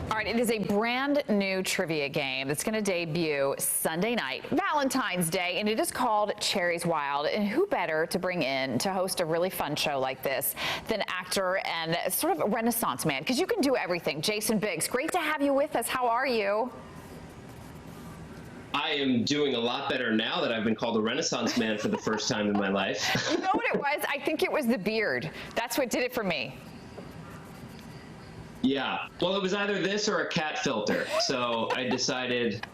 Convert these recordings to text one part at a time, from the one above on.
All right, it is a brand new trivia game that's going to debut Sunday night, Valentine's Day, and it is called Cherries Wild. And who better to bring in to host a really fun show like this than actor and sort of a Renaissance man, because you can do everything. Jason Biggs, great to have you with us. How are you? I am doing a lot better now that I've been called a Renaissance man for the first time in my life. You know what it was? I think it was the beard. That's what did it for me. Yeah, well, it was either this or a cat filter, so I decided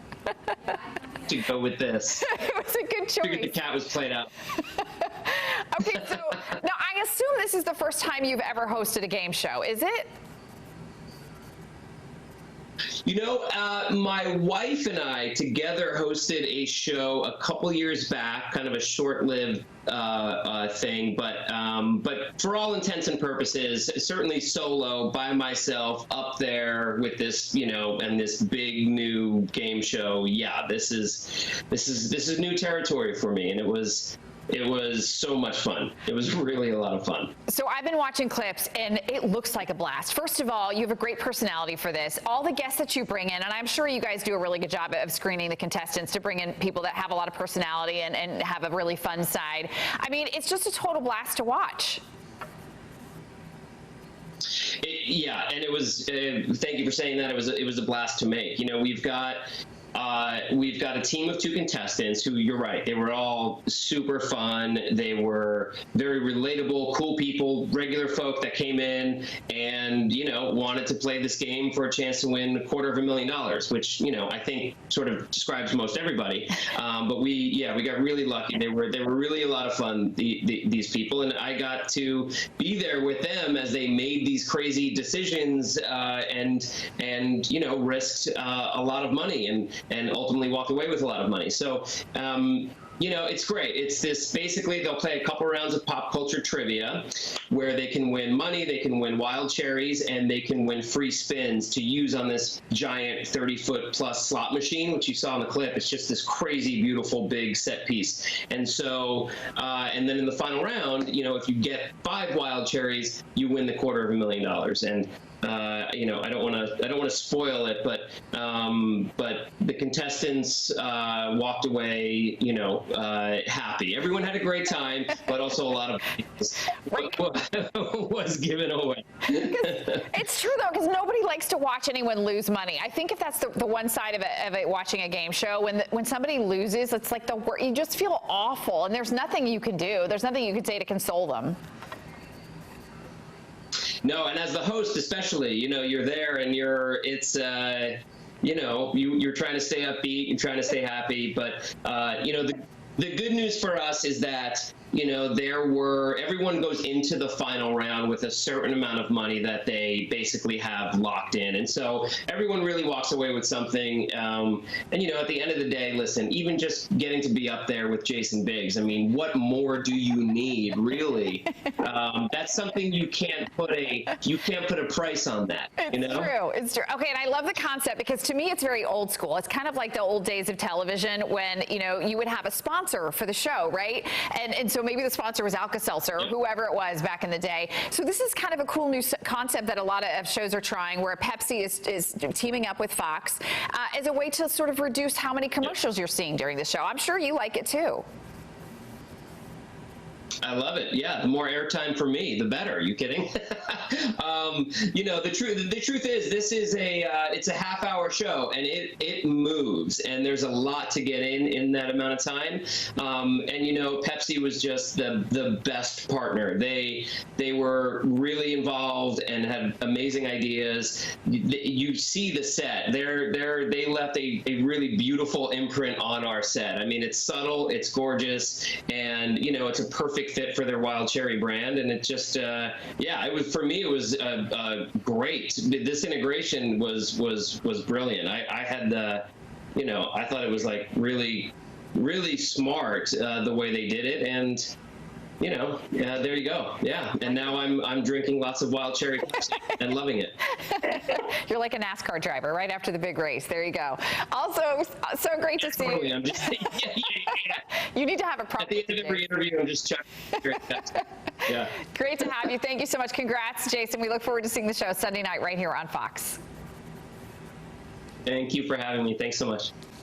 to go with this. It was a good choice. Figured the cat was played out. Okay, so now I assume this is the first time you've ever hosted a game show, is it? You know, my wife and I together hosted a show a couple years back, kind of a short-lived thing, but for all intents and purposes, certainly solo by myself up there with this, you know, and this big new game show. Yeah, this is new territory for me, and it was so much fun. It was really a lot of fun. So I've been watching clips, and it looks like a blast. First of all, you have a great personality for this. All the guests that you bring in, and I'm sure you guys do a really good job of screening the contestants to bring in people that have a lot of personality and have a really fun side. I mean, it's just a total blast to watch. Yeah, and it was. Thank you for saying that. It was a blast to make. You know, we've got a team of 2 contestants who, you're right, they were all super fun. They were very relatable, cool people, regular folk that came in and, you know, wanted to play this game for a chance to win $250,000, which, you know, I think sort of describes most everybody. But we got really lucky. They were really a lot of fun, these people, and I got to be there with them as they made these crazy decisions and you know, risked a lot of money and ultimately walked away with a lot of money. So, you know, it's great. It's this, basically they'll play a couple rounds of pop culture trivia where they can win money, they can win wild cherries, and they can win free spins to use on this giant 30-foot plus slot machine, which you saw in the clip. It's just this crazy, beautiful, big set piece. And so, and then in the final round, you know, if you get 5 wild cherries, you win the $250,000. And you know, I don't want to spoil it, but the contestants walked away, you know, happy. Everyone had a great time, but also a lot of was given away. It's true though, because nobody likes to watch anyone lose money. I think if that's the one side of it, watching a game show, when somebody loses, it's like you just feel awful, and there's nothing you can do. There's nothing you can say to console them. No, and as the host especially, you know, you're there and you know, you're trying to stay upbeat, you're trying to stay happy, but, you know, the good news for us is that, you know, everyone goes into the final round with a certain amount of money that they basically have locked in. And so everyone really walks away with something. And, you know, at the end of the day, listen, even just getting to be up there with Jason Biggs, I mean, what more do you need, really? That's something you can't put a price on that. You know? It's true. Okay, and I love the concept because to me it's very old school. It's kind of like the old days of television when, you know, you would have a sponsor for the show, right? And so maybe the sponsor was Alka-Seltzer or whoever it was back in the day. So this is kind of a cool new concept that a lot of shows are trying, where Pepsi is teaming up with Fox as a way to sort of reduce how many commercials you're seeing during the show. I'm sure you like it too. I love it. Yeah, the more airtime for me, the better. Are you kidding? You know, the truth is, this is it's a half-hour show, and it moves, and there's a lot to get in that amount of time. And you know, Pepsi was just the best partner. They were really involved and had amazing ideas. You see the set. They left a really beautiful imprint on our set. I mean, it's subtle, it's gorgeous, and you know, it's a perfect fit for their wild cherry brand. And it just yeah, it was, for me, it was great. This integration was brilliant. I had you know, I thought it was like really smart the way they did it. And you know, there you go. Yeah, and now I'm drinking lots of wild cherry and loving it. You're like a NASCAR driver right after the big race. There you go. Also, so great to see you. I'm just, You need to have a proper. At the end of every interview, I'm just checking. Yeah. Great to have you. Thank you so much. Congrats, Jason. We look forward to seeing the show Sunday night right here on Fox. Thank you for having me. Thanks so much.